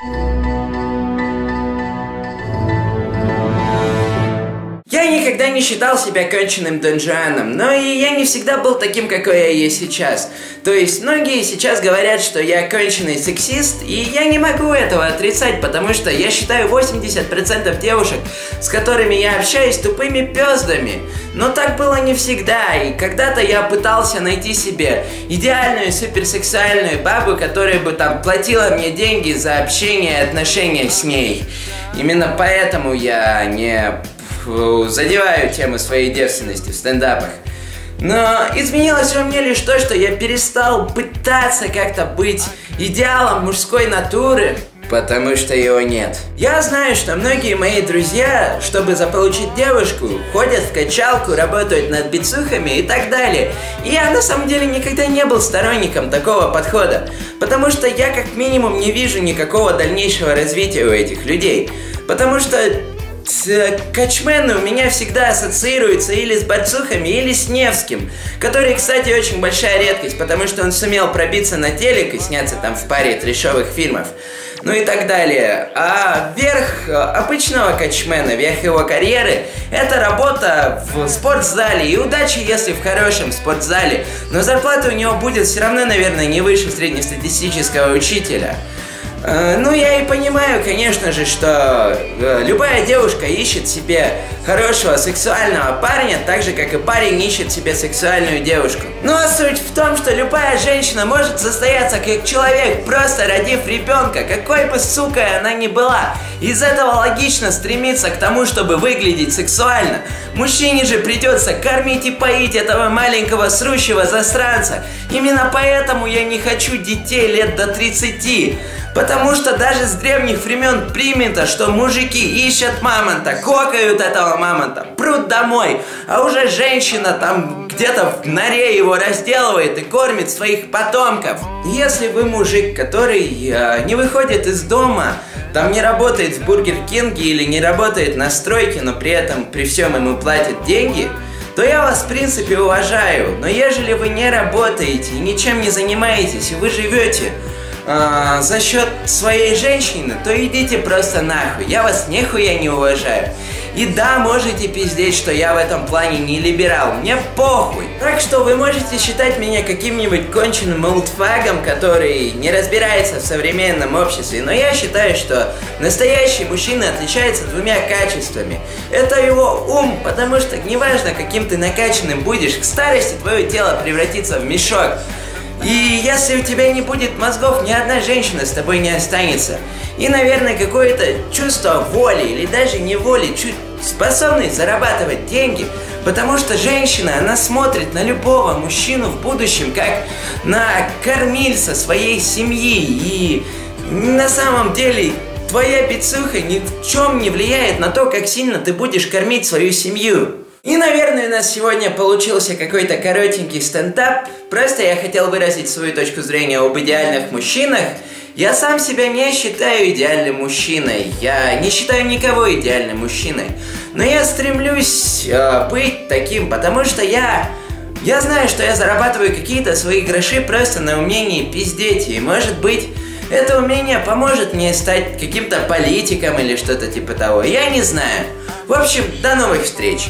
Я никогда не считал себя конченным донжуаном, но и я не всегда был таким, какой я есть сейчас. То есть многие сейчас говорят, что я конченый сексист, и я не могу этого отрицать, потому что я считаю 80% девушек, с которыми я общаюсь, тупыми пёздами. Но так было не всегда, и когда-то я пытался найти себе идеальную суперсексуальную бабу, которая бы там платила мне деньги за общение и отношения с ней. Именно поэтому я не задеваю тему своей девственности в стендапах. Но изменилось во мне лишь то, что я перестал пытаться как-то быть идеалом мужской натуры, потому что его нет. Я знаю, что многие мои друзья, чтобы заполучить девушку, ходят в качалку, работают над бицухами и так далее. И я на самом деле никогда не был сторонником такого подхода, потому что я как минимум не вижу никакого дальнейшего развития у этих людей. Потому что качмены у меня всегда ассоциируются или с бацухами, или с Невским, который, кстати, очень большая редкость, потому что он сумел пробиться на телек и сняться там в паре трешовых фильмов, ну и так далее. А верх обычного качмена, верх его карьеры, это работа в спортзале, и удачи, если в хорошем спортзале, но зарплата у него будет все равно, наверное, не выше среднестатистического учителя. Ну, я и понимаю, конечно же, что любая девушка ищет себе хорошего сексуального парня, так же, как и парень ищет себе сексуальную девушку. Ну, а суть в том, что любая женщина может состояться как человек, просто родив ребенка, какой бы сукой она ни была. Из этого логично стремиться к тому, чтобы выглядеть сексуально. Мужчине же придется кормить и поить этого маленького срущего засранца. Именно поэтому я не хочу детей лет до 30. Потому что даже с древних времен принято, что мужики ищут мамонта, кокают этого мамонта, прут домой, а уже женщина там где-то в норе его разделывает и кормит своих потомков. Если вы мужик, который не выходит из дома, там не работает в Бургер Кинге или не работает на стройке, но при этом при всем ему платят деньги, то я вас в принципе уважаю. Но ежели вы не работаете и ничем не занимаетесь, и вы живете за счет своей женщины, то идите просто нахуй, я вас нихуя не уважаю. И да, можете пиздеть, что я в этом плане не либерал, мне похуй. Так что вы можете считать меня каким-нибудь конченным олдфагом, который не разбирается в современном обществе, но я считаю, что настоящий мужчина отличается двумя качествами. Это его ум, потому что неважно, каким ты накачанным будешь, к старости твое тело превратится в мешок. И если у тебя не будет мозгов, ни одна женщина с тобой не останется. И, наверное, какое-то чувство воли, или даже не воли, способность зарабатывать деньги. Потому что женщина, она смотрит на любого мужчину в будущем, как на кормильца своей семьи. И на самом деле твоя бицуха ни в чем не влияет на то, как сильно ты будешь кормить свою семью. И, наверное, у нас сегодня получился какой-то коротенький стендап. Просто я хотел выразить свою точку зрения об идеальных мужчинах. Я сам себя не считаю идеальным мужчиной. Я не считаю никого идеальным мужчиной. Но я стремлюсь быть таким, потому что я знаю, что я зарабатываю какие-то свои гроши просто на умении пиздеть. И, может быть, это умение поможет мне стать каким-то политиком или что-то типа того. Я не знаю. В общем, до новых встреч.